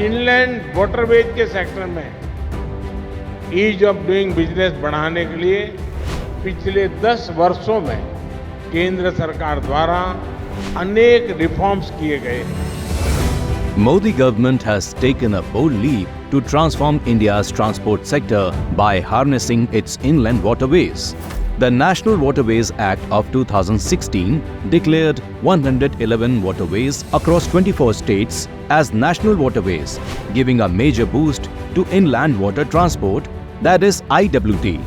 Inland waterways के sector में ease of doing business बढ़ाने के लिए पिछले 10 वर्षों में केंद्र सरकार द्वारा अनेक रिफॉर्म्स किए गए हैं। Modi government has taken a bold leap to transform India's transport sector by harnessing its inland waterways. The National Waterways Act of 2016 declared 111 waterways across 24 states as national waterways, giving a major boost to inland water transport, that is IWT.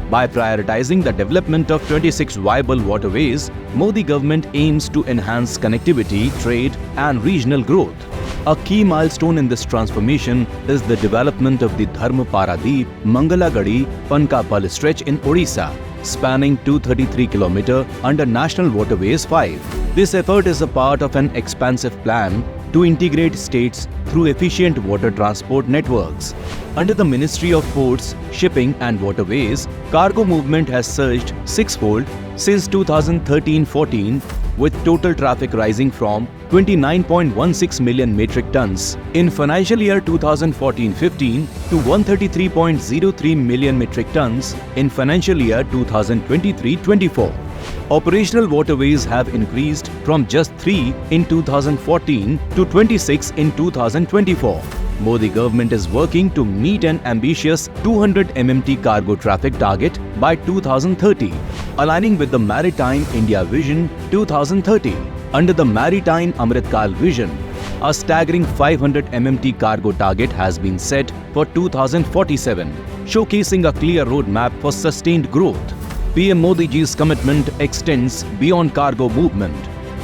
By prioritizing the development of 26 viable waterways, Modi government aims to enhance connectivity, trade and regional growth. A key milestone in this transformation is the development of the Dharma Paradeep Mangalagadi Pankapal stretch in Odisha, spanning 233 km under National Waterways 5. This effort is a part of an expansive plan to integrate states through efficient water transport networks. Under the Ministry of Ports, Shipping and Waterways, cargo movement has surged sixfold since 2013-14, with total traffic rising from 29.16 million metric tons in financial year 2014-15 to 133.03 million metric tons in financial year 2023-24. Operational waterways have increased from just 3 in 2014 to 26 in 2024. Modi government is working to meet an ambitious 200 MMT cargo traffic target by 2030, aligning with the Maritime India Vision 2030. Under the Maritime Amrit Kal Vision, a staggering 500 MMT cargo target has been set for 2047, showcasing a clear roadmap for sustained growth. PM Modi ji's commitment extends beyond cargo movement.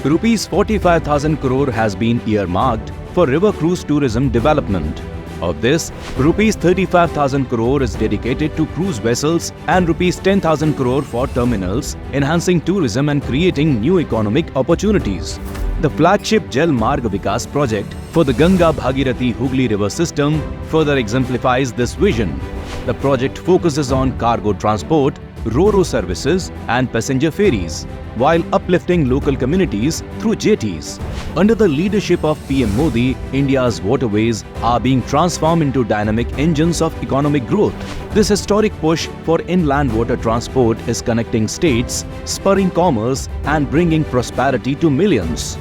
Rupees 45,000 crore has been earmarked for river cruise tourism development. Of this, rupees 35,000 crore is dedicated to cruise vessels and rupees 10,000 crore for terminals, enhancing tourism and creating new economic opportunities. The flagship Jal Marg Vikas project for the Ganga Bhagirathi Hooghly river system further exemplifies this vision. The project focuses on cargo transport, ro-ro services and passenger ferries, while uplifting local communities through jetties. Under the leadership of PM Modi, India's waterways are being transformed into dynamic engines of economic growth. This historic push for inland water transport is connecting states, spurring commerce and bringing prosperity to millions.